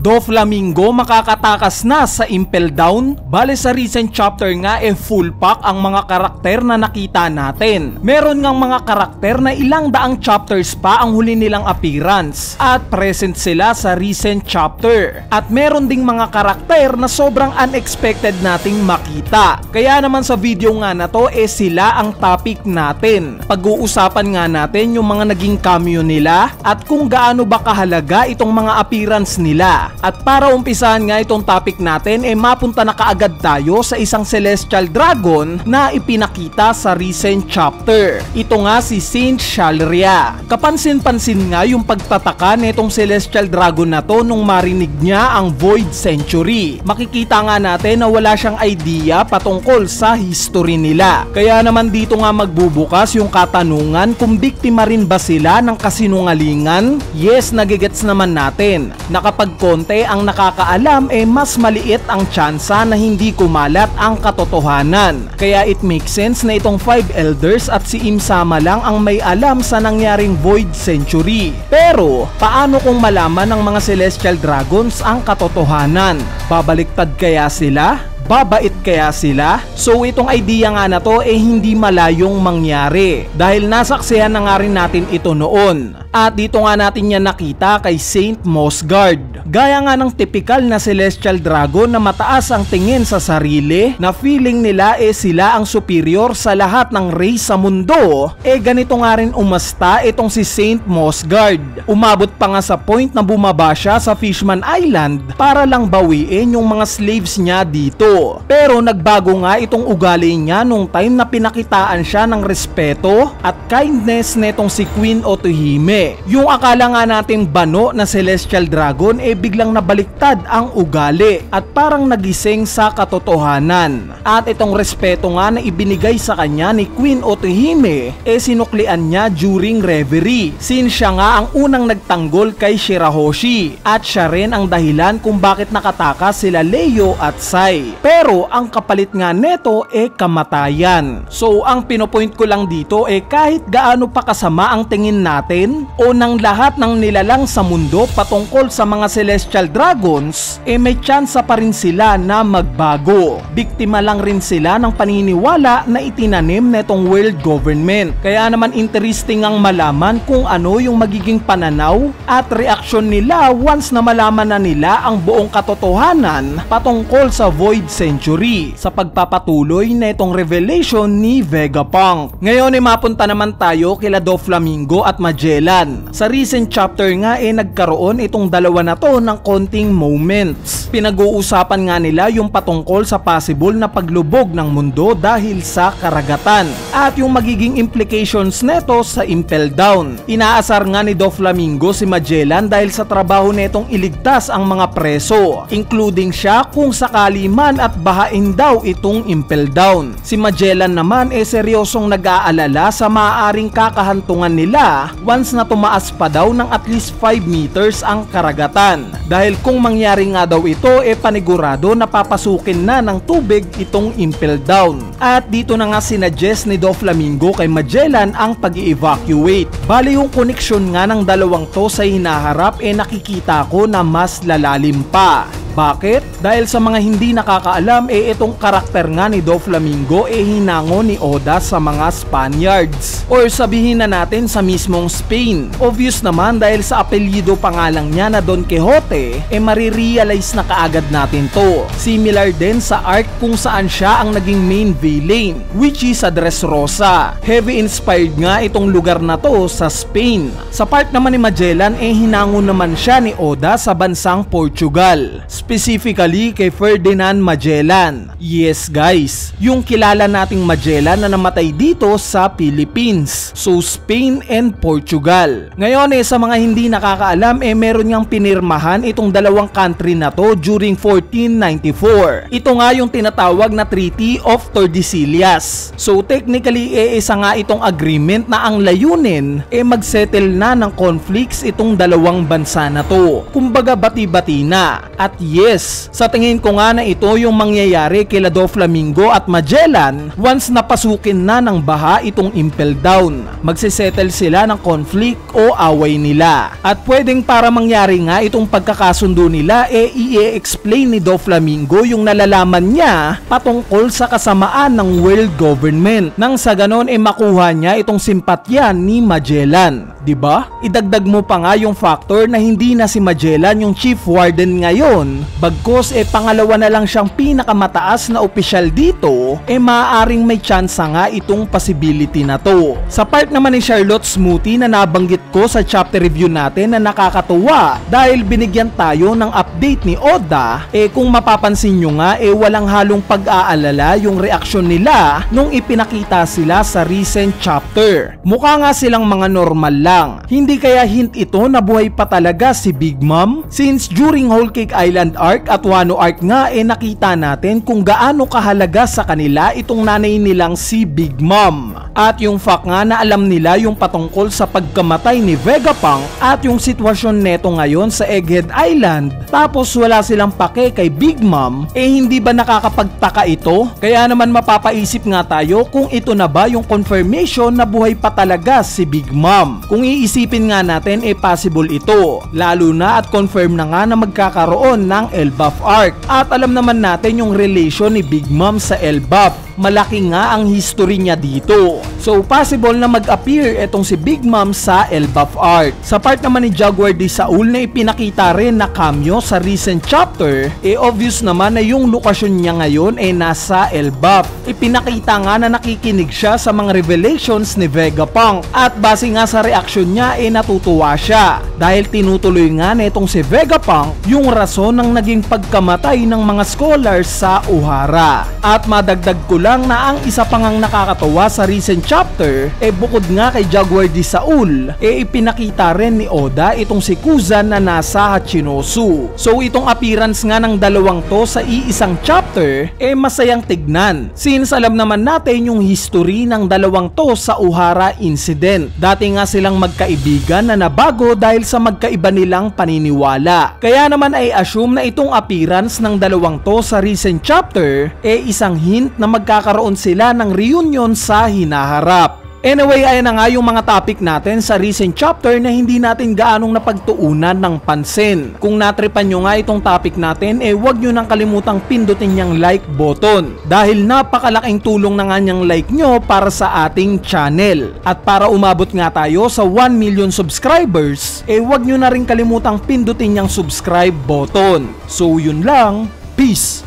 Doflamingo makakatakas na sa Impel Down? Bale sa recent chapter nga full pack ang mga karakter na nakita natin. Meron ngang mga karakter na ilang daang chapters pa ang huli nilang appearance at present sila sa recent chapter. At meron ding mga karakter na sobrang unexpected nating makita. Kaya naman sa video nga na to sila ang topic natin. Pag-uusapan nga natin yung mga naging cameo nila at kung gaano ba kahalaga itong mga appearance nila. At para umpisahan nga itong topic natin mapunta na kaagad tayo sa isang celestial dragon na ipinakita sa recent chapter. Ito nga si Saint Shalria. Kapansin-pansin nga yung pagtataka nitong celestial dragon na to nung marinig niya ang Void Century. Makikita nga natin na wala siyang idea patungkol sa history nila. Kaya naman dito nga magbubukas yung katanungan kung biktima rin ba sila ng kasinungalingan? Yes, nagigets naman natin na kapag konti ang nakakaalam mas maliit ang tsansa na hindi kumalat ang katotohanan. Kaya it makes sense na itong 5 elders at si Im-sama lang ang may alam sa nangyaring Void Century. Pero paano kung malaman ng mga celestial dragons ang katotohanan? Babaliktad kaya sila? Babait kaya sila? So itong idea nga na to hindi malayong mangyari dahil nasaksihan na nga rin natin ito noon. At dito nga natin yan nakita kay Saint Mosgard. Gaya nga ng typical na celestial dragon na mataas ang tingin sa sarili, na feeling nila sila ang superior sa lahat ng race sa mundo, ganito nga rin umasta itong si Saint Mosgard. Umabot pa nga sa point na bumaba siya sa Fishman Island para lang bawiin yung mga slaves niya dito. Pero nagbago nga itong ugali niya nung time na pinakitaan siya ng respeto at kindness netong si Queen Otohime. Yung akala nga natin bano na celestial dragon biglang nabaliktad ang ugali at parang nagising sa katotohanan. At itong respeto nga na ibinigay sa kanya ni Queen Otohime sinuklian niya during reverie, since siya nga ang unang nagtanggol kay Shirahoshi at siya rin ang dahilan kung bakit nakatakas sila Leo at Sai. Pero ang kapalit nga neto kamatayan. So ang pinopoint ko lang dito kahit gaano pa kasama ang tingin natin o ng lahat ng nilalang sa mundo patungkol sa mga celestial dragons, may tsansa pa rin sila na magbago. Biktima lang rin sila ng paniniwala na itinanim netong world government. Kaya naman interesting ang malaman kung ano yung magiging pananaw at reaksyon nila once na malaman na nila ang buong katotohanan patungkol sa Void Century sa pagpapatuloy na itong revelation ni Vegapunk. Ngayon mapunta naman tayo kila Doflamingo at Magellan. Sa recent chapter nga nagkaroon itong dalawa na to ng konting moments. Pinag-uusapan nga nila yung patungkol sa possible na paglubog ng mundo dahil sa karagatan at yung magiging implications neto sa Impel Down. Inaasar nga ni Doflamingo si Magellan dahil sa trabaho netong iligtas ang mga preso, including siya kung sakali man at bahain daw itong Impel Down. Si Magellan naman seryosong nag-aalala sa maaaring kakahantungan nila once na tumaas pa daw ng at least 5 meters ang karagatan. Dahil kung mangyari nga daw ito panigurado na papasukin na ng tubig itong Impel Down. At dito na nga sinuggest ni Doflamingo kay Magellan ang pag-i-evacuate. Bali yung koneksyon nga ng dalawang to sa hinaharap nakikita ko na mas lalalim pa. Bakit? Dahil sa mga hindi nakakaalam itong karakter nga ni Doflamingo hinango ni Oda sa mga Spaniards or sabihin na natin sa mismong Spain. Obvious naman dahil sa apelyido pangalang niya na Don Quixote marirealize na kaagad natin to. Similar din sa arc kung saan siya ang naging main villain, which is sa Dressrosa. Heavy inspired nga itong lugar na to sa Spain. Sa part naman ni Magellan hinango naman siya ni Oda sa bansang Portugal, specifically kay Ferdinand Magellan. Yes guys, yung kilala nating Magellan na namatay dito sa Philippines. So Spain and Portugal. Ngayon sa mga hindi nakakaalam meron niyang pinirmahan itong dalawang country na to during 1494. Ito nga yung tinatawag na Treaty of Tordesillas. So technically isa nga itong agreement na ang layunin magsettle na ng conflicts itong dalawang bansa na to. Kumbaga bati-bati na. At yes, sa tingin ko nga na ito yung mangyayari kila Doflamingo at Magellan once napasukin na ng baha itong Impel Down. Magsisettle sila ng conflict o away nila. At pwedeng para mangyari nga itong pagkakasundo nila i-explain ni Doflamingo yung nalalaman niya patungkol sa kasamaan ng world government. Nang sa ganon makuha niya itong simpatya ni Magellan. Diba? Idagdag mo pa nga yung factor na hindi na si Magellan yung chief warden ngayon, bagkos pangalawa na lang siyang pinakamataas na opisyal dito, maaaring may tsansa nga itong possibility na to. Sa part naman ni Charlotte Smoothie na nabanggit ko sa chapter review natin na nakakatuwa dahil binigyan tayo ng update ni Oda, kung mapapansin nyo nga walang halong pag-aalala yung reaksyon nila nung ipinakita sila sa recent chapter. Mukha nga silang mga normal lang. Hindi kaya hint ito na buhay pa talaga si Big Mom? Since during Whole Cake Island arc at Wano arc nga nakita natin kung gaano kahalaga sa kanila itong nanay nilang si Big Mom. At yung fact nga na alam nila yung patungkol sa pagkamatay ni Vegapunk at yung sitwasyon neto ngayon sa Egghead Island, tapos wala silang pake kay Big Mom, hindi ba nakakapagtaka ito? Kaya naman mapapaisip nga tayo kung ito na ba yung confirmation na buhay pa talaga si Big Mom. Kung iisipin nga natin possible ito, lalo na at confirm na nga na magkakaroon ng Elbaf arc. At alam naman natin yung relation ni Big Mom sa Elbaf, malaki nga ang history niya dito. So possible na mag-appear etong si Big Mom sa Elbaf arc. Sa part naman ni Jaguar de Saul na ipinakita rin na cameo sa recent chapter, obvious naman na yung lokasyon niya ngayon nasa Elbaf. Ipinakita nga na nakikinig siya sa mga revelations ni Vegapunk at base nga sa reaksyon niya natutuwa siya dahil tinutuloy nga netong si Vegapunk yung rason ng naging pagkamatay ng mga scholars sa Ohara. At madagdag ko lang na ang isa pang nakakatawa sa recent chapter bukod nga kay Jaguar de Saul ipinakita rin ni Oda itong si Kuzan na nasa Hachinosu. So itong appearance nga ng dalawang to sa iisang chapter masayang tignan since alam naman natin yung history ng dalawang to sa Ohara incident. Dati nga silang magkaibigan na nabago dahil sa magkaiba nilang paniniwala. Kaya naman assume na itong appearance ng dalawang to sa recent chapter isang hint na magkakaroon sila ng reunion sa hinaharap. Anyway, ayan na nga yung mga topic natin sa recent chapter na hindi natin gaanong napagtuunan ng pansin. Kung natripan nyo nga itong topic natin, huwag nyo nang kalimutang pindutin yung like button dahil napakalaking tulong na nga niyang like nyo para sa ating channel. At para umabot nga tayo sa 1 million subscribers, huwag nyo na rin kalimutang pindutin yung subscribe button. So yun lang, peace!